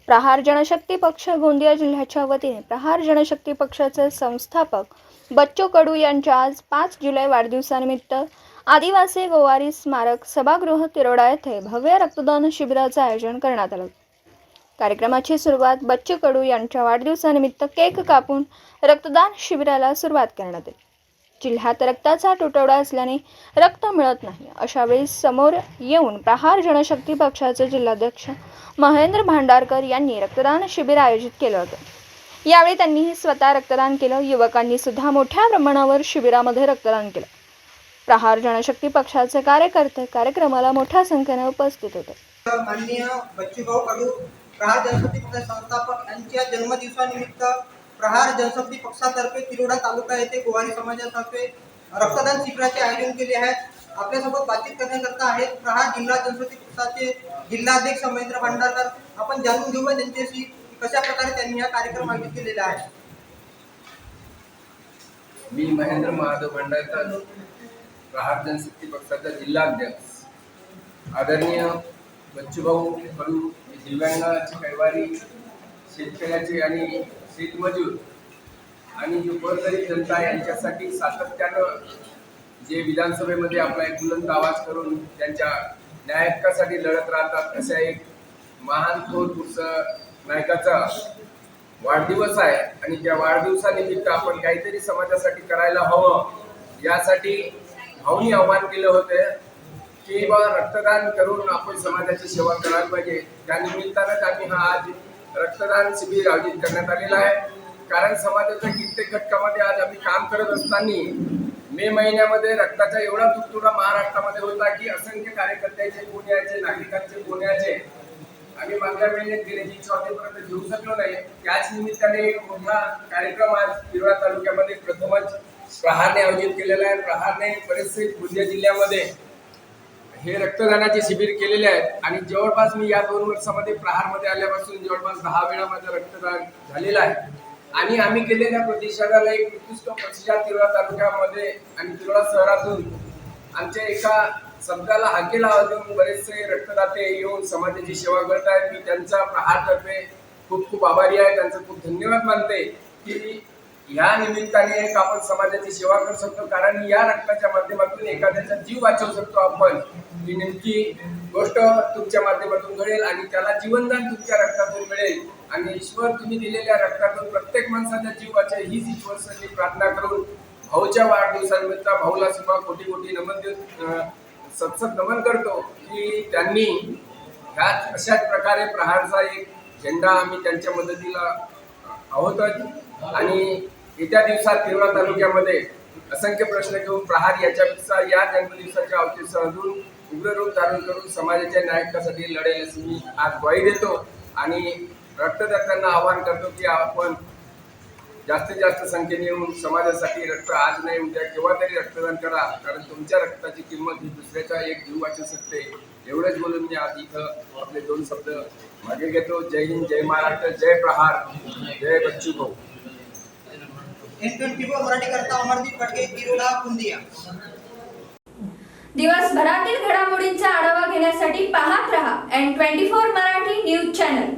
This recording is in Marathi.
प्रहार जनशक्ती पक्ष गोंदिया जिल्ह्याच्या वतीने प्रहार जनशक्ती पक्षाचे संस्थापक बच्चू कडू यांच्या आज 5 जुलै वाढदिवसानिमित्त आदिवासी गोवारी स्मारक सभागृह तिरोडा येथे भव्य रक्तदान शिबिराचे आयोजन करण्यात आले। कार्यक्रमाची सुरुवात बच्चू कडू यांच्या वाढदिवसानिमित्त केक कापून रक्तदान शिबिराला सुरुवात करण्यात आली। जिल्ह्यात रक्ताचा तुटवडा असल्याने रक्त मिळत नाही, अशा वेळी समोर येऊन प्रहार जनशक्ती पक्षाचे जिल्हाध्यक्ष महेंद्र भांडारकर यांनी रक्तदान शिबिर आयोजित केले होते। यावेळी त्यांनी स्वतः रक्तदान केले। युवकांनी सुद्धा मोठ्या प्रमाणावर शिबिरामध्ये रक्तदान केले। प्रहार जनशक्ती पक्षाचे कार्यकर्ते कार्यक्रमाला मोठ्या संख्येने उपस्थित होते। माननीय बच्चूभाऊ कडू प्रहार जनशक्ती पक्ष संस्थापक यांच्या जन्मदिवसानिमित्त प्रहार जनशक्ती पक्षातर्फे तिरोडा तालुका येथे गोवारी समाजातर्फे रक्तदान शिबिराचे आयोजन केले आहे। आपल्यासोबत बातचीत करण्याकरता आहेत प्रहार जिल्हा जनशक्ती पक्षाचे जिल्हाध्यक्ष महेंद्र भांडारकर। आपण जाणून घेऊया त्यांच्याशी कशा प्रकारे त्यांनी हा कार्यक्रम आयोजित केलेला आहे। मी महेंद्र महादेव भांडारकर, प्रहार जनशक्ती पक्षाचा जिल्हाध्यक्ष। आदरणीय बच्चूभाऊ कडू दिव्यांगाची कैवारी शेतकऱ्याचे आणि शेतमजूर आणि जो गोरगरीब जनता यांच्यासाठी सातत्यानं जे विधानसभेमध्ये आपला एक बुलंद आवाज करून त्यांच्या न्याय हक्कासाठी लढत राहतात, अशा एक महान थोर पुरुष नायकाचा वाढदिवस आहे आणि त्या वाढदिवसानिमित्त आपण काहीतरी समाजासाठी करायला हवं, यासाठी भाऊनी आव्हान केलं होतं की बा रक्तदान करून आपण समाजाची सेवा करायला पाहिजे। त्या निमित्तानंच आम्ही हा आज रक्तदान शिबिर आयोजित करण्यात आलेला आहे। कारण समाजाच्या कित्येक घटकामध्ये आज आम्ही काम करत असताना मे महिन्यामध्ये रक्ताचा एवढा तुटवडा महाराष्ट्रामध्ये होता की असंख्य कार्यकर्त्याचे पुण्याचे नागरिकांचे पुण्याचे आम्ही मागच्या महिन्यात गेले 3 वाजेपर्यंत घेऊ शकलो नाही। त्याच निमित्ताने एक मोठा कार्यक्रम आज तिरोडा तालुक्यामध्ये प्रथमच प्रहारने आयोजित केलेला आहे। प्रहारने बरेचसे गोंदिया जिल्ह्यामध्ये हे रक्तदानाचे शिबिर केलेले आहेत आणि जवळपास मी या 2 वर्षामध्ये प्रहारमध्ये आल्यापासून जवळपास 10 वेळा माझं रक्तदान झालेलं आहे आणि आम्ही केलेल्या प्रतिसादाला एक उत्कृष्ट प्रतिसाद तिरोडा तालुक्यामध्ये आणि तिरोडा शहरातून आमच्या एका शब्दाला हाकेला वाजवून बरेचसे रक्तदाते येऊन समाजाची सेवा करत आहेत। मी त्यांचा प्रहारतर्फे खूप खूप आभारी आहे, त्यांचा खूप धन्यवाद मानते की या निमित्ताने एक आपण समाजाची सेवा करू शकतो। कारण या रक्ताच्या माध्यमातून एखाद्याचा जीव वाचवू शकतो आपण। ही नेमकी गोष्ट तुमच्या माध्यमातून घडेल आणि त्याला जीवनदान तुमच्या रक्तातून मिळेल आणि ईश्वर तुम्ही दिलेल्या रक्तातून प्रत्येक माणसाचा जीव वाचेल हीच ईश्वराची प्रार्थना करून भाऊच्या वाढदिवसानिमित्त भाऊला सुद्धा कोटी कोटी नमन देत सतसत नमन करतो की त्यांनी ह्याच अशाच प्रकारे प्रहारचा एक झेंडा आम्ही त्यांच्या मदतीला आहोतच आणि येत्या दिवसात तिरोडा तालुक्यामध्ये असंख्य प्रश्न घेऊन प्रहार याच्या या जन्मदिवसाच्या अवतीसहून उग्र रूप धारण करून समाजाच्या न्यायासाठी लढेल अशी मी आज ग्वाही देतो आणि रक्तदात्यांना आवाहन करतो की आपण जास्तीत जास्त संख्येने येऊन समाजासाठी रक्त आज नाही उद्या केव्हा तरी रक्तदान करा, कारण तुमच्या रक्ताची किंमत ही दुसऱ्याचा एक जीव वाचू शकते। एवढंच बोलून मी आज इथं आपले 2 शब्द मागे घेतो। जय हिंद, जय महाराष्ट्र, जय प्रहार, जय बच्चू भाऊ। N24 मराठी करता अमरदीप खडके, तिरोडा, गोंदिया। दिवसभरातील घडामोडींचा आढावा घेण्यासाठी पाहत रहा N24 मराठी न्यूज चॅनल।